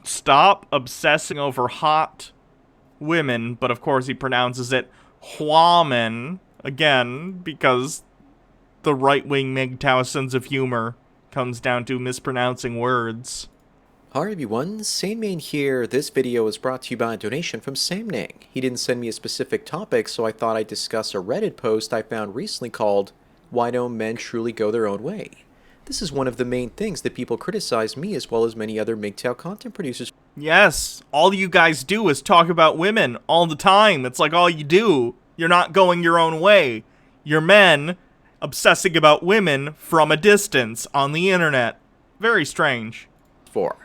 Stop obsessing over hot women, but of course he pronounces it woman again because the right-wing MGTOW sense of humor comes down to mispronouncing words. Hi everyone, SameNang here. This video is brought to you by a donation from SameNang. He didn't send me a specific topic, so I thought I'd discuss a Reddit post I found recently called, "Why Don't Men Truly Go Their Own Way?" This is one of the main things that people criticize me as well as many other MGTOW content producers. Yes, all you guys do is talk about women all the time. It's like all you do. You're not going your own way. You're men obsessing about women from a distance on the internet. Very strange. For.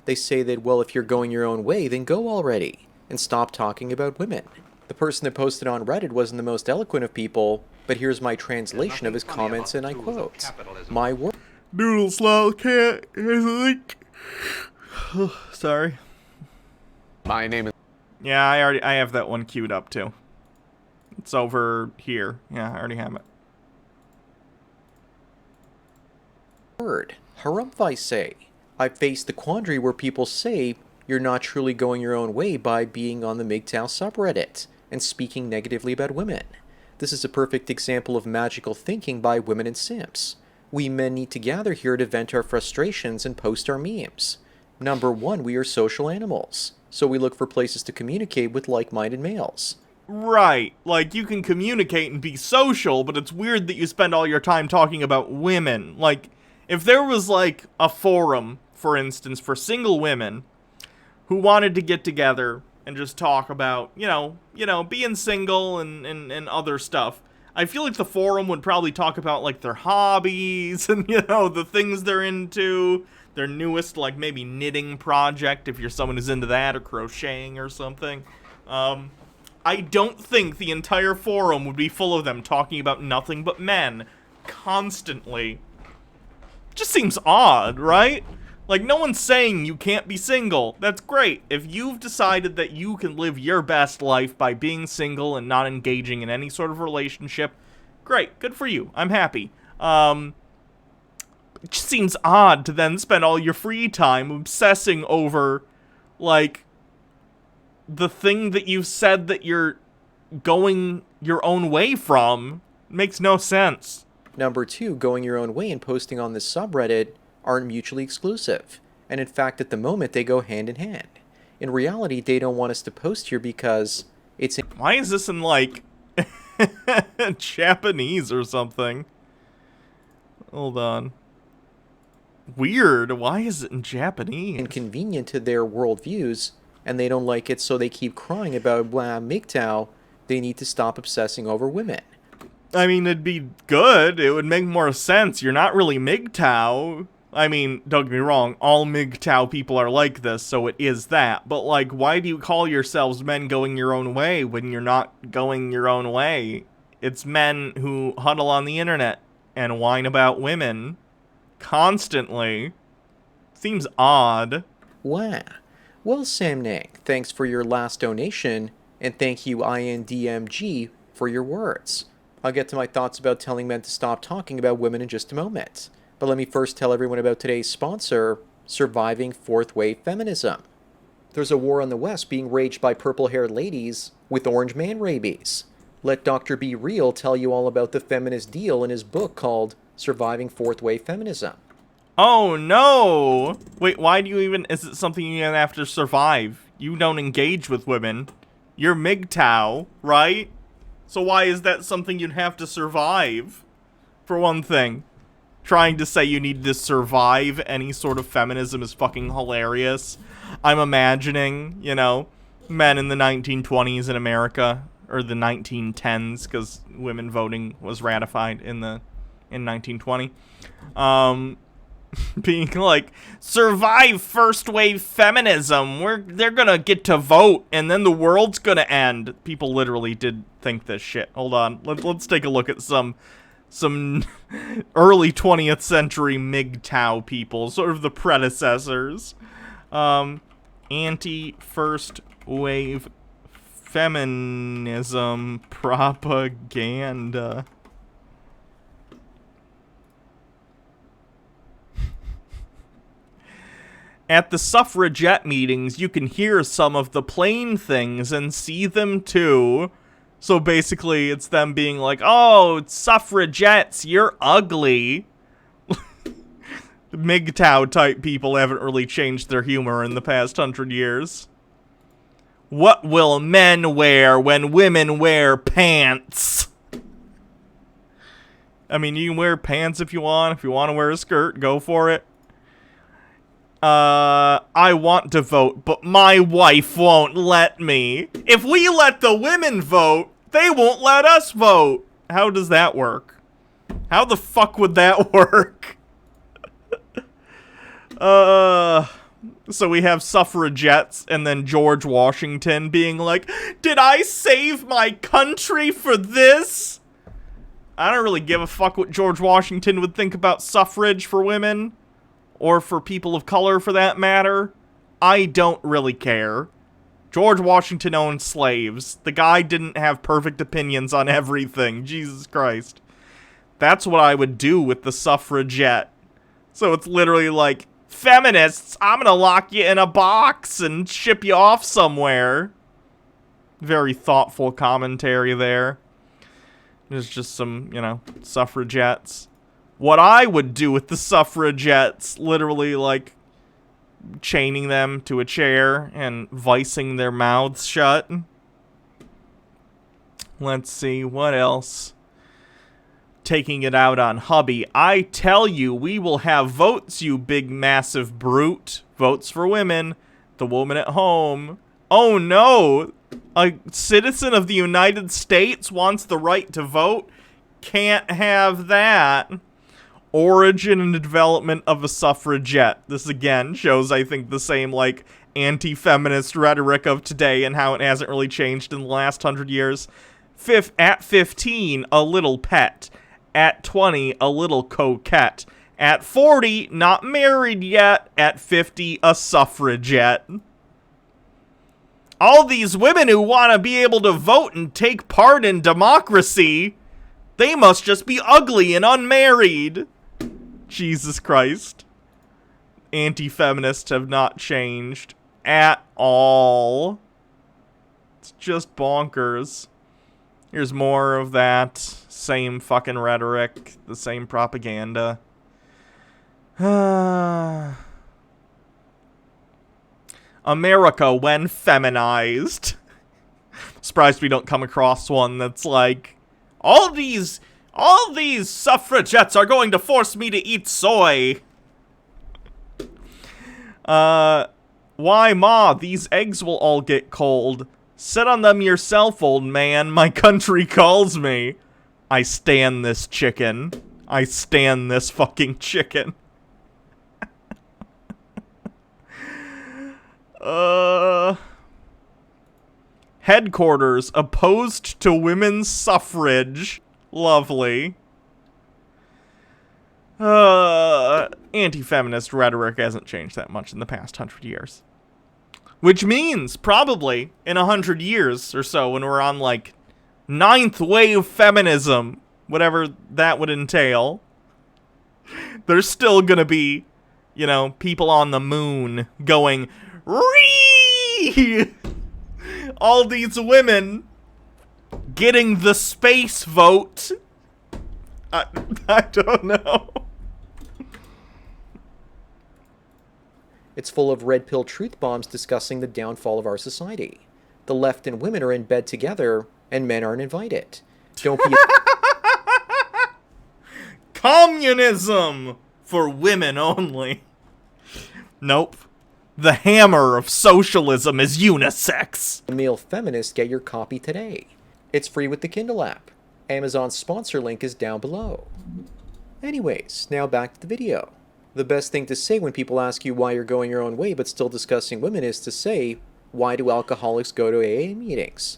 They say that, well, if you're going your own way, then go already, and stop talking about women. The person that posted on Reddit wasn't the most eloquent of people, but here's my translation of his comments, and I quote, "My word." Noodle slow can't. Sorry. My name is... Yeah, I have that one queued up too. It's over here. Yeah, I already have it. Word. Harumph I say. I've faced the quandary where people say you're not truly going your own way by being on the MGTOW subreddit and speaking negatively about women. This is a perfect example of magical thinking by women and simps. We men need to gather here to vent our frustrations and post our memes. Number one, we are social animals, so we look for places to communicate with like-minded males. Right, like you can communicate and be social, but it's weird that you spend all your time talking about women. Like, if there was like a forum, for instance, for single women who wanted to get together and just talk about, you know, being single and other stuff, I feel like the forum would probably talk about like their hobbies and, you know, the things they're into, their newest like maybe knitting project if you're someone who's into that, or crocheting or something. I don't think the entire forum would be full of them talking about nothing but men constantly. Just seems odd, right? Like, no one's saying you can't be single. That's great. If you've decided that you can live your best life by being single and not engaging in any sort of relationship, great. Good for you. I'm happy. It just seems odd to then spend all your free time obsessing over, like, the thing that you've said that you're going your own way from. Makes no sense. Number two, going your own way and posting on this subreddit aren't mutually exclusive, and in fact at the moment they go hand in hand. In reality, they don't want us to post here because it's... Why is this in like Japanese or something? Hold on. Weird. Why is it in Japanese? inconvenient to their worldviews, and they don't like it, so they keep crying about MGTOW. They need to stop obsessing over women. I mean, it'd be good. It would make more sense. You're not really MGTOW. I mean, don't get me wrong, all MGTOW people are like this, so it is that. But, like, why do you call yourselves men going your own way when you're not going your own way? It's men who huddle on the internet and whine about women constantly. Seems odd. Wow. Well, SameNang, thanks for your last donation, and thank you INDMG for your words. I'll get to my thoughts about telling men to stop talking about women in just a moment. But let me first tell everyone about today's sponsor, Surviving Fourth Wave Feminism. There's a war on the West being waged by purple-haired ladies with orange man rabies. Let Dr. Be Real tell you all about the feminist deal in his book called Surviving Fourth Wave Feminism. Oh no! Wait, why do you even... Is it something you have to survive? You don't engage with women. You're MGTOW, right? So why is that something you'd have to survive? For one thing. Trying to say you need to survive any sort of feminism is fucking hilarious. I'm imagining, you know, men in the 1920s in America, or the 1910s, because women voting was ratified in 1920. Being like, survive first wave feminism. They're gonna get to vote, and then the world's gonna end. People literally did think this shit. Hold on, let's take a look at some early 20th century MGTOW people, sort of the predecessors. Anti-first wave feminism propaganda. At the suffragette meetings, you can hear some of the plain things and see them too. So basically, it's them being like, oh, suffragettes, you're ugly. MGTOW type people haven't really changed their humor in the past 100 years. What will men wear when women wear pants? I mean, you can wear pants if you want. If you want to wear a skirt, go for it. I want to vote, but my wife won't let me. If we let the women vote, they won't let us vote. How does that work? How the fuck would that work? So we have suffragettes and then George Washington being like, did I save my country for this? I don't really give a fuck what George Washington would think about suffrage for women. Or for people of color, for that matter. I don't really care. George Washington owned slaves. The guy didn't have perfect opinions on everything. Jesus Christ. That's what I would do with the suffragette. So it's literally like, feminists, I'm gonna lock you in a box and ship you off somewhere. Very thoughtful commentary there. There's just some, you know, suffragettes. What I would do with the suffragettes, literally, like, chaining them to a chair and vicing their mouths shut. Let's see, what else? Taking it out on hubby. I tell you, we will have votes, you big massive brute. Votes for women. The woman at home. Oh no! A citizen of the United States wants the right to vote? Can't have that. Origin and development of a suffragette. This again shows, I think, the same, like, anti-feminist rhetoric of today and how it hasn't really changed in the last 100 years. At 15, a little pet. At 20, a little coquette. At 40, not married yet. At 50, a suffragette. All these women who want to be able to vote and take part in democracy, they must just be ugly and unmarried. Jesus Christ. Anti-feminists have not changed at all. It's just bonkers. Here's more of that. Same fucking rhetoric. The same propaganda. America when feminized. Surprised we don't come across one that's like, all these suffragettes are going to force me to eat soy. Why, Ma? These eggs will all get cold. Sit on them yourself, old man. My country calls me. I stan this chicken. I stan this fucking chicken. Headquarters opposed to women's suffrage. Lovely. Anti-feminist rhetoric hasn't changed that much in the past 100 years. Which means, probably, in 100 years or so, when we're on, like, 9th wave feminism, whatever that would entail, there's still gonna be, you know, people on the moon going, "Ree!" All these women getting the space vote. I don't know. It's full of red pill truth bombs discussing the downfall of our society. The left and women are in bed together, and men aren't invited. Don't be Communism for women only. Nope. The hammer of socialism is unisex. a male feminist. Get your copy today. It's free with the Kindle app. Amazon's sponsor link is down below. Anyways, now back to the video. The best thing to say when people ask you why you're going your own way but still discussing women is to say, why do alcoholics go to AA meetings?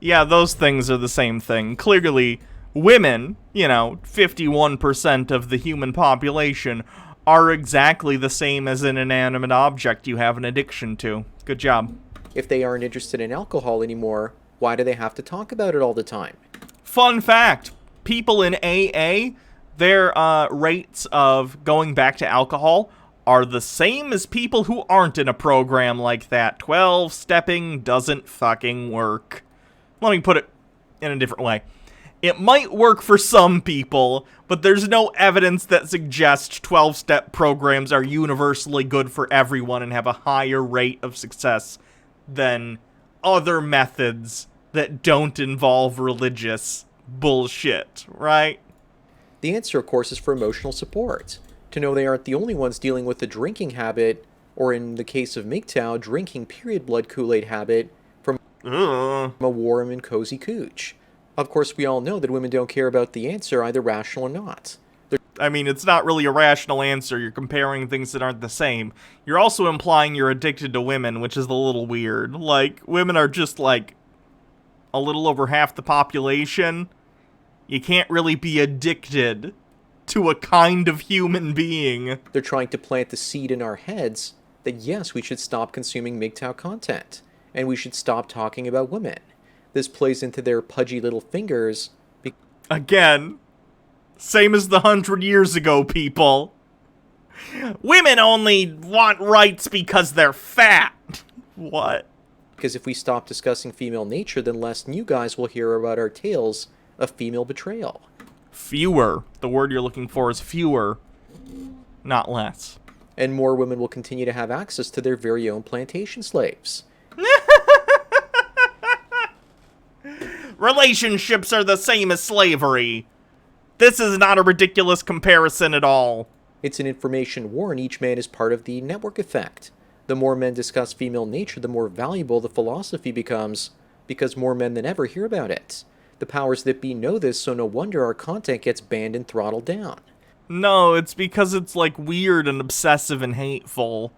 Yeah, those things are the same thing. Clearly, women, you know, 51% of the human population, are exactly the same as an inanimate object you have an addiction to. Good job. If they aren't interested in alcohol anymore, why do they have to talk about it all the time? Fun fact, people in AA, their rates of going back to alcohol are the same as people who aren't in a program like that. 12-stepping doesn't fucking work. Let me put it in a different way. It might work for some people, but there's no evidence that suggests 12-step programs are universally good for everyone and have a higher rate of success than other methods that don't involve religious bullshit, right? The answer, of course, is for emotional support. To know they aren't the only ones dealing with the drinking habit, or in the case of MGTOW, drinking period blood Kool-Aid habit from a warm and cozy cooch. Of course, we all know that women don't care about the answer, either rational or not. I mean, it's not really a rational answer. You're comparing things that aren't the same. You're also implying you're addicted to women, which is a little weird. Like, women are just, like, a little over half the population. You can't really be addicted to a kind of human being. They're trying to plant the seed in our heads that yes, we should stop consuming MGTOW content, and we should stop talking about women. This plays into their pudgy little fingers. Again, same as the 100 years ago people. Women only want rights because they're fat. What? Because if we stop discussing female nature, then less new guys will hear about our tales of female betrayal. Fewer. The word you're looking for is fewer, not less. And more women will continue to have access to their very own plantation slaves. Relationships are the same as slavery. This is not a ridiculous comparison at all. It's an information war, and each man is part of the network effect. The more men discuss female nature, the more valuable the philosophy becomes, because more men than ever hear about it. The powers that be know this, so no wonder our content gets banned and throttled down. No, it's because it's, like, weird and obsessive and hateful.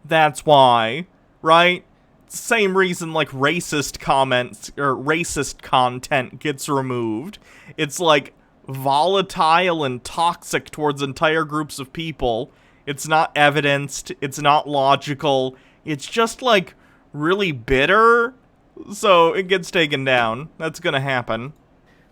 That's why, right? Same reason, like, racist comments or racist content gets removed. It's, like, volatile and toxic towards entire groups of people. It's not evidenced. It's not logical. It's just, like, really bitter. So it gets taken down. That's gonna happen.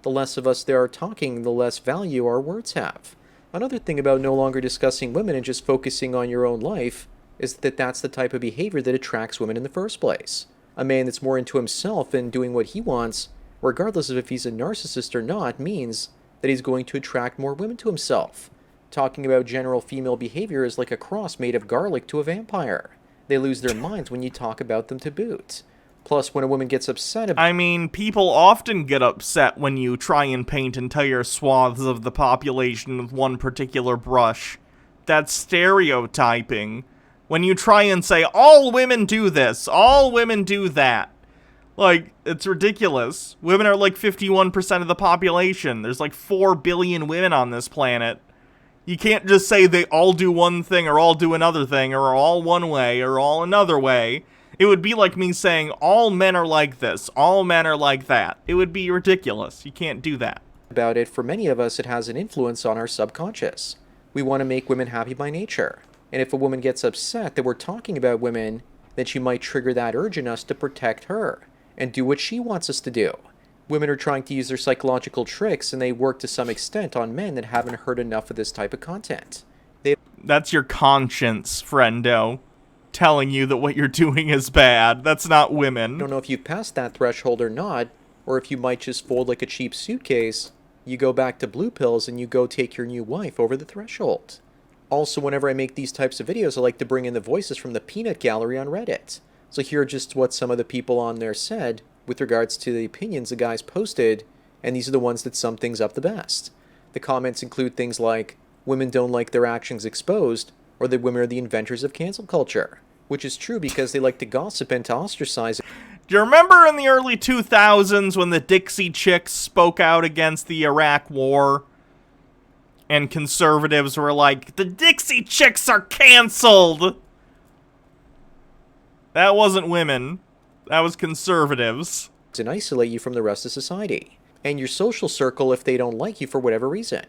The less of us there are talking, the less value our words have. Another thing about no longer discussing women and just focusing on your own life is that that's the type of behavior that attracts women in the first place. A man that's more into himself and doing what he wants, regardless of if he's a narcissist or not, means that he's going to attract more women to himself. Talking about general female behavior is like a cross made of garlic to a vampire. They lose their minds when you talk about them to boot. Plus, when a woman gets upset about... I mean, people often get upset when you try and paint entire swaths of the population with one particular brush. That's stereotyping. When you try and say, all women do this, all women do that. Like, it's ridiculous. Women are like 51% of the population. There's like 4 billion women on this planet. You can't just say they all do one thing or all do another thing or all one way or all another way. It would be like me saying all men are like this, all men are like that. It would be ridiculous. You can't do that. About it, for many of us, it has an influence on our subconscious. We want to make women happy by nature. And if a woman gets upset that we're talking about women, then she might trigger that urge in us to protect her and do what she wants us to do. Women are trying to use their psychological tricks, and they work to some extent on men that haven't heard enough of this type of content. That's your conscience, friendo, telling you that what you're doing is bad. That's not women. I don't know if you've passed that threshold or not, or if you might just fold like a cheap suitcase, you go back to blue pills and you go take your new wife over the threshold. Also, whenever I make these types of videos, I like to bring in the voices from the peanut gallery on Reddit. So here are just what some of the people on there said with regards to the opinions the guys posted, and these are the ones that sum things up the best. The comments include things like, women don't like their actions exposed, or that women are the inventors of cancel culture, which is true because they like to gossip and to ostracize. Do you remember in the early 2000s when the Dixie Chicks spoke out against the Iraq War? And conservatives were like, the Dixie Chicks are canceled! That wasn't women. That was conservatives. And isolate you from the rest of society. And your social circle if they don't like you for whatever reason.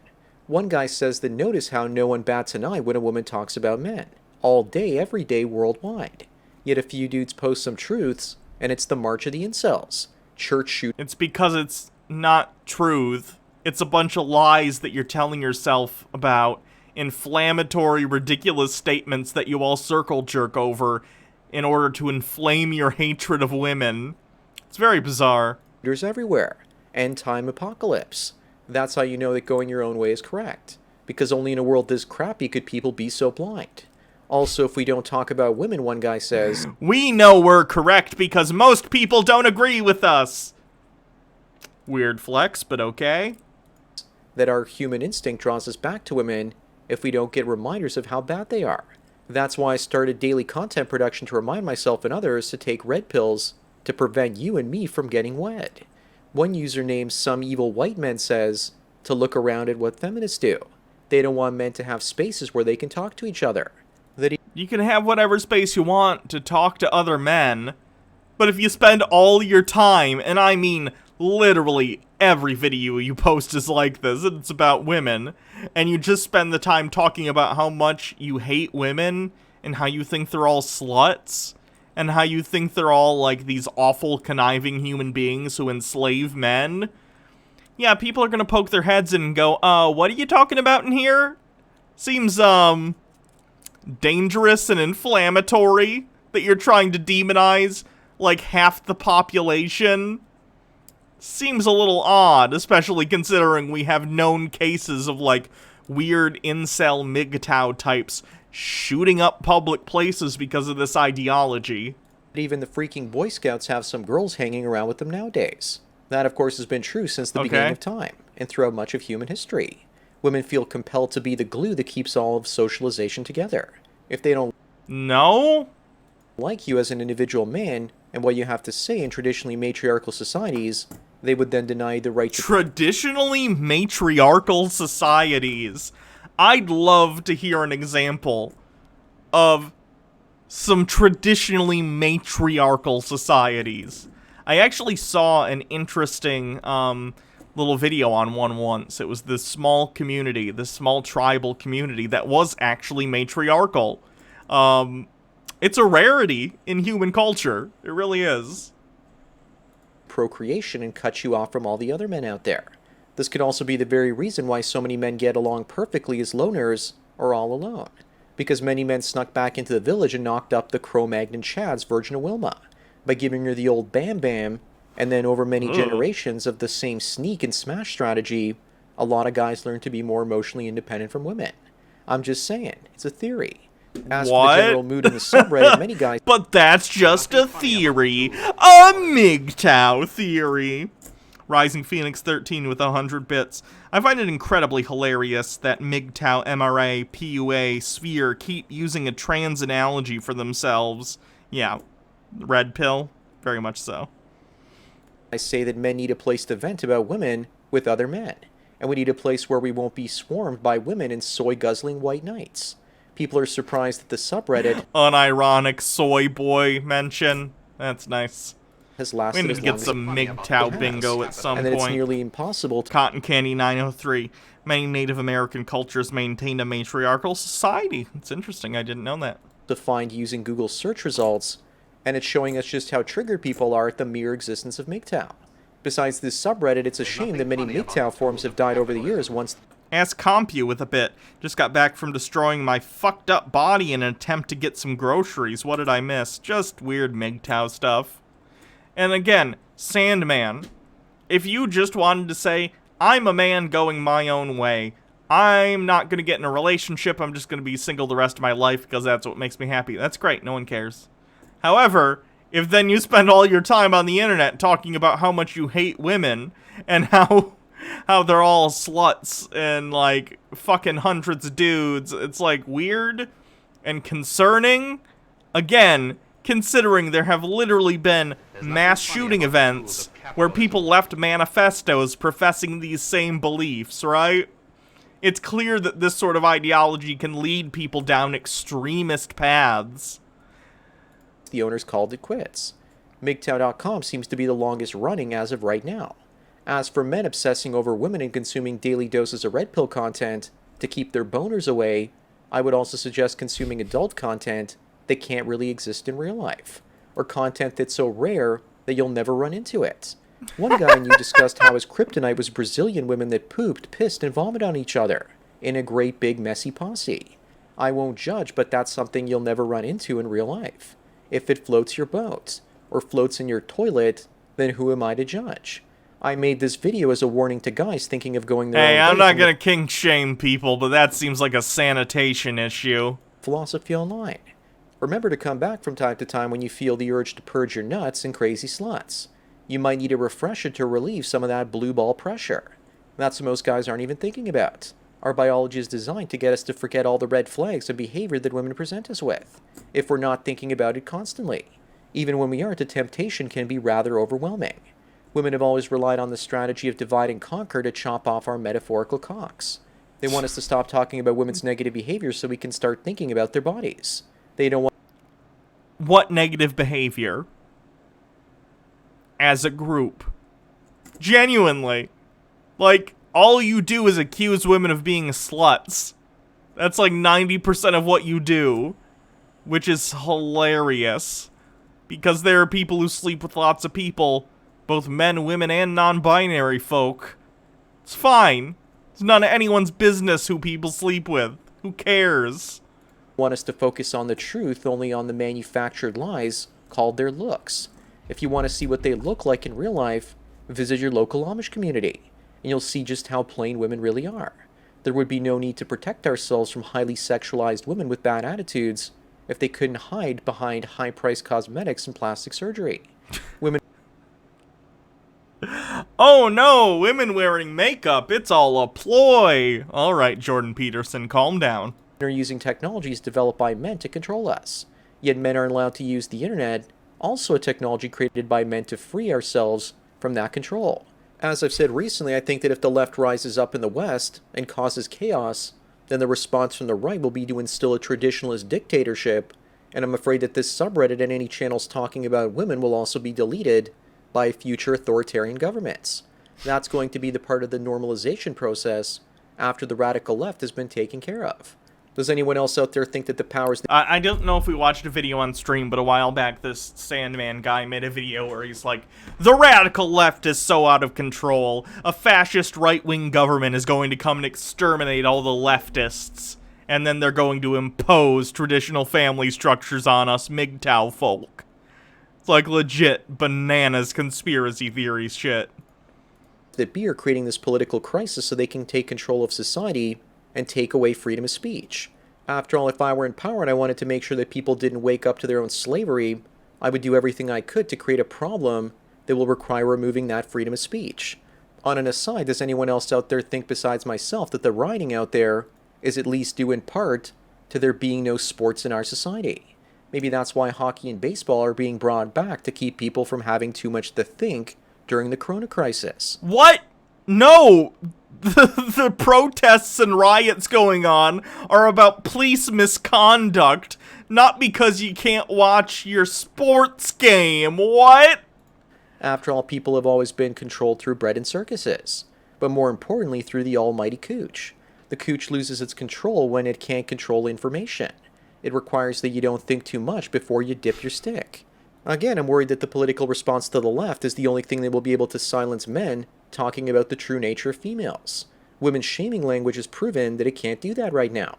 One guy says that notice how no one bats an eye when a woman talks about men. All day, every day, worldwide. Yet a few dudes post some truths, and it's the march of the incels. Church shoot. It's because it's not truth. It's a bunch of lies that you're telling yourself about, inflammatory, ridiculous statements that you all circle jerk over in order to inflame your hatred of women. It's very bizarre. There's everywhere. End time apocalypse. That's how you know that going your own way is correct. Because only in a world this crappy could people be so blind. Also, if we don't talk about women, one guy says, We know we're correct because most people don't agree with us. Weird flex, but okay. that our human instinct draws us back to women if we don't get reminders of how bad they are. That's why I started daily content production to remind myself and others to take red pills to prevent you and me from getting wed. One user named Some Evil White Men says to look around at what feminists do. They don't want men to have spaces where they can talk to each other. You can have whatever space you want to talk to other men, but if you spend all your time, and I mean literally every video you post is like this, and it's about women, and you just spend the time talking about how much you hate women, and how you think they're all sluts, and how you think they're all like these awful, conniving human beings who enslave men, yeah, people are gonna poke their heads in and go, what are you talking about in here? Seems, dangerous and inflammatory that you're trying to demonize, like, half the population. Seems a little odd, especially considering we have known cases of, like, weird incel MGTOW types shooting up public places because of this ideology. Even the freaking Boy Scouts have some girls hanging around with them nowadays. That, of course, has been true since the beginning of time, and throughout much of human history. Women feel compelled to be the glue that keeps all of socialization together. If they don't like you as an individual man, and what you have to say in traditionally matriarchal societies, they would then deny you the right to... Traditionally matriarchal societies. I'd love to hear an example of some traditionally matriarchal societies. I actually saw an interesting little video on one once. It was this small community, this small tribal community that was actually matriarchal. It's a rarity in human culture. It really is. Procreation and cut you off from all the other men out there. This could also be the very reason why so many men get along perfectly as loners or all alone. Because many men snuck back into the village and knocked up the Cro-Magnon Chad's Virgin of Wilma by giving her the old bam bam, and then over many generations of the same sneak and smash strategy, a lot of guys learn to be more emotionally independent from women. I'm just saying, it's a theory. As for the general mood in the subreddit, many guys... But that's just a theory. A MGTOW theory. Rising Phoenix 13 with 100 bits. I find it incredibly hilarious that MGTOW, MRA, PUA, Sphere keep using a trans analogy for themselves. Yeah, red pill. Very much so. I say that men need a place to vent about women with other men. And we need a place where we won't be swarmed by women and soy-guzzling white knights. People are surprised that the subreddit... Unironic soy boy mention. That's nice. ...has lasted we need as to long get as some MGTOW bingo at some and point. And it's nearly impossible to... Cotton Candy 903. Many Native American cultures maintain a matriarchal society. It's interesting. I didn't know that. ...to find using Google search results, and it's showing us just how triggered people are at the mere existence of MGTOW. Besides this subreddit, it's a shame that many MGTOW forums have died over the years once... Ask Compu with a bit. Just got back from destroying my fucked up body in an attempt to get some groceries. What did I miss? Just weird MGTOW stuff. And again, Sandman. If you just wanted to say, I'm a man going my own way, I'm not going to get in a relationship, I'm just going to be single the rest of my life because that's what makes me happy. That's great, no one cares. However, if then you spend all your time on the internet talking about how much you hate women and how they're all sluts and like fucking hundreds of dudes, it's like weird and concerning. Again, considering there have literally been mass shooting events where people left manifestos professing these same beliefs, right? It's clear that this sort of ideology can lead people down extremist paths. The owners called it quits. MGTOW.com seems to be the longest running as of right now. As for men obsessing over women and consuming daily doses of red pill content to keep their boners away, I would also suggest consuming adult content that can't really exist in real life, or content that's so rare that you'll never run into it. One guy and you discussed how his kryptonite was Brazilian women that pooped, pissed, and vomited on each other in a great big messy posse. I won't judge, but that's something you'll never run into in real life. If it floats your boat, or floats in your toilet, then who am I to judge? I made this video as a warning to guys thinking of going their own Hey, way I'm not from gonna kink shame people, but that seems like a sanitation issue. philosophy online. Remember to come back from time to time when you feel the urge to purge your nuts and crazy sluts. You might need a refresher to relieve some of that blue ball pressure. That's what most guys aren't even thinking about. Our biology is designed to get us to forget all the red flags of behavior that women present us with, if we're not thinking about it constantly. Even when we aren't, the temptation can be rather overwhelming. Women have always relied on the strategy of divide and conquer to chop off our metaphorical cocks. They want us to stop talking about women's negative behavior so we can start thinking about their bodies. They don't want What negative behavior? As a group. Genuinely. Like, all you do is accuse women of being sluts. That's like 90% of what you do. Which is hilarious. Because there are people who sleep with lots of people. Both men, women, and non-binary folk. It's fine. It's none of anyone's business who people sleep with. Who cares? us to focus on the truth, only on the manufactured lies called their looks. If you want to see what they look like in real life, visit your local Amish community, and you'll see just how plain women really are. There would be no need to protect ourselves from highly sexualized women with bad attitudes if they couldn't hide behind high-priced cosmetics and plastic surgery. Women Oh no, women wearing makeup, it's all a ploy. Alright, Jordan Peterson, calm down. are using technologies developed by men to control us. Yet men aren't allowed to use the internet, also a technology created by men to free ourselves from that control. As I've said recently, I think that if the left rises up in the West and causes chaos, then the response from the right will be to instill a traditionalist dictatorship, and I'm afraid that this subreddit and any channels talking about women will also be deleted by future authoritarian governments. That's going to be the part of the normalization process after the radical left has been taken care of. Does anyone else out there think that the powers... I don't know if we watched a video on stream, but a while back this Sandman guy made a video where he's like, the radical left is so out of control. A fascist right-wing government is going to come and exterminate all the leftists. And then they're going to impose traditional family structures on us MGTOW folk. It's like legit bananas conspiracy theory shit. that be are creating this political crisis so they can take control of society and take away freedom of speech. After all, if I were in power and I wanted to make sure that people didn't wake up to their own slavery, I would do everything I could to create a problem that will require removing that freedom of speech. On an aside, does anyone else out there think besides myself that the rioting out there is at least due in part to there being no sports in our society? Maybe that's why hockey and baseball are being brought back to keep people from having too much to think during the corona crisis. What? No! The protests and riots going on are about police misconduct, not because you can't watch your sports game. What? After all, people have always been controlled through bread and circuses, but more importantly through the almighty cooch. The cooch loses its control when it can't control information. It requires that you don't think too much before you dip your stick. Again, I'm worried that the political response to the left is the only thing that will be able to silence men talking about the true nature of females. Women's shaming language has proven that it can't do that right now.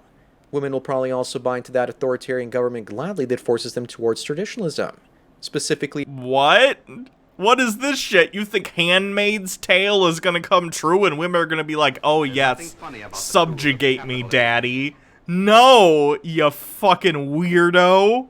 Women will probably also buy into that authoritarian government gladly that forces them towards traditionalism. Specifically, What? What is this shit? You think Handmaid's Tale is gonna come true and women are gonna be like, oh yes, subjugate me, daddy? No, you fucking weirdo.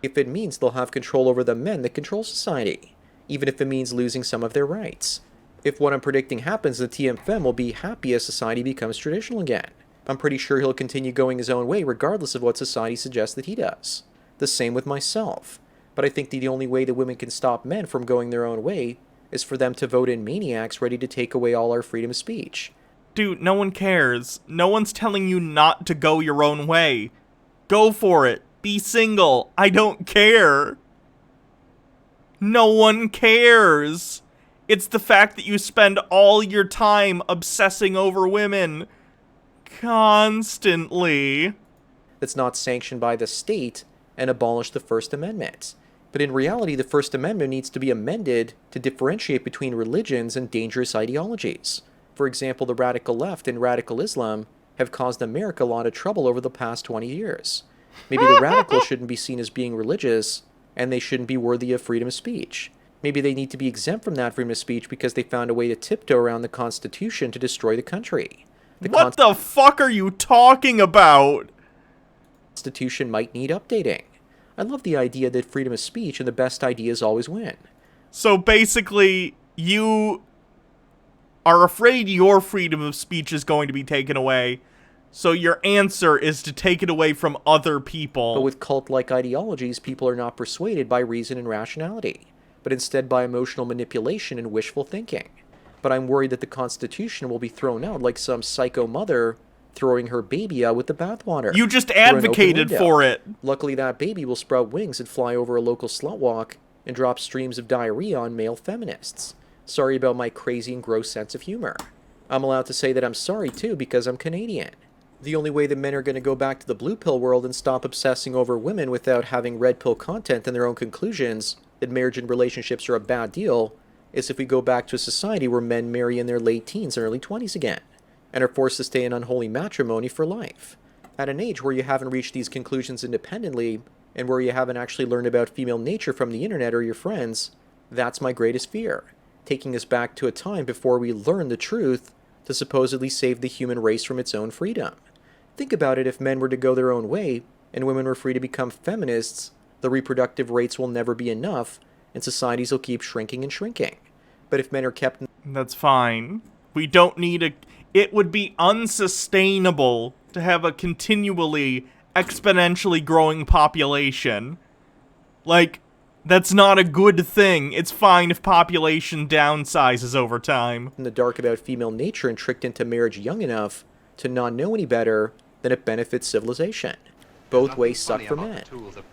if it means they'll have control over the men that control society, even if it means losing some of their rights. If what I'm predicting happens, the TM will be happy as society becomes traditional again. I'm pretty sure he'll continue going his own way regardless of what society suggests that he does. The same with myself. But I think the only way that women can stop men from going their own way is for them to vote in maniacs ready to take away all our freedom of speech. Dude, no one cares. No one's telling you not to go your own way. Go for it. Be single. I don't care. No one cares. It's the fact that you spend all your time obsessing over women. Constantly. That's not sanctioned by the state and abolish the First Amendment. But in reality, the First Amendment needs to be amended to differentiate between religions and dangerous ideologies. For example, the radical left and radical Islam have caused America a lot of trouble over the past 20 years. Maybe the radicals shouldn't be seen as being religious, and they shouldn't be worthy of freedom of speech. Maybe they need to be exempt from that freedom of speech because they found a way to tiptoe around the Constitution to destroy the country. What the fuck are you talking about? Constitution might need updating. I love the idea that freedom of speech and the best ideas always win. So basically, you are afraid your freedom of speech is going to be taken away, so your answer is to take it away from other people. But with cult-like ideologies, people are not persuaded by reason and rationality, but instead by emotional manipulation and wishful thinking. But I'm worried that the Constitution will be thrown out like some psycho mother throwing her baby out with the bathwater. You just advocated for it. Luckily, that baby will sprout wings and fly over a local slut walk and drop streams of diarrhea on male feminists. Sorry about my crazy and gross sense of humor. I'm allowed to say that I'm sorry too because I'm Canadian. The only way that men are going to go back to the blue pill world and stop obsessing over women without having red pill content and their own conclusions that marriage and relationships are a bad deal is if we go back to a society where men marry in their late teens and early 20s again, and are forced to stay in unholy matrimony for life. At an age where you haven't reached these conclusions independently, and where you haven't actually learned about female nature from the internet or your friends, that's my greatest fear, taking us back to a time before we learned the truth to supposedly save the human race from its own freedom. Think about it, if men were to go their own way, and women were free to become feminists, the reproductive rates will never be enough, and societies will keep shrinking and shrinking. But if men are kept... That's fine. We don't need a... It would be unsustainable to have a continually, exponentially growing population. Like, that's not a good thing. It's fine if population downsizes over time. in the dark about female nature and tricked into marriage young enough to not know any better than it benefits civilization. Both ways suck for men.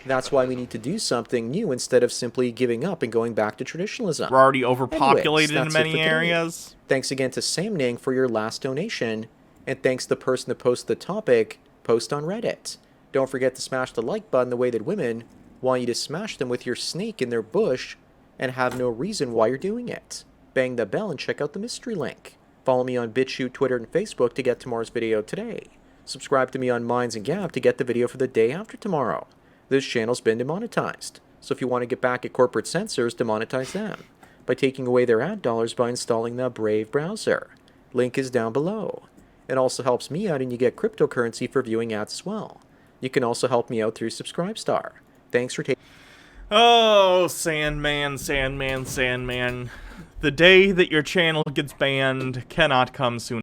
That's why we need to do something new instead of simply giving up and going back to traditionalism. We're already overpopulated Anyways, in that's it many for today. areas. Thanks again to Sam Nang for your last donation, and thanks to the person that posted the topic, post on Reddit. Don't forget to smash the like button the way that women want you to smash them with your snake in their bush and have no reason why you're doing it. Bang the bell and check out the mystery link. Follow me on BitChute, Twitter, and Facebook to get tomorrow's video today. Subscribe to me on Minds and Gab to get the video for the day after tomorrow. This channel's been demonetized, so if you want to get back at corporate censors, demonetize them by taking away their ad dollars by installing the Brave browser. Link is down below. It also helps me out and you get cryptocurrency for viewing ads as well. You can also help me out through Subscribestar. Thanks for taking... Oh, Sandman, Sandman, Sandman. The day that your channel gets banned cannot come soon.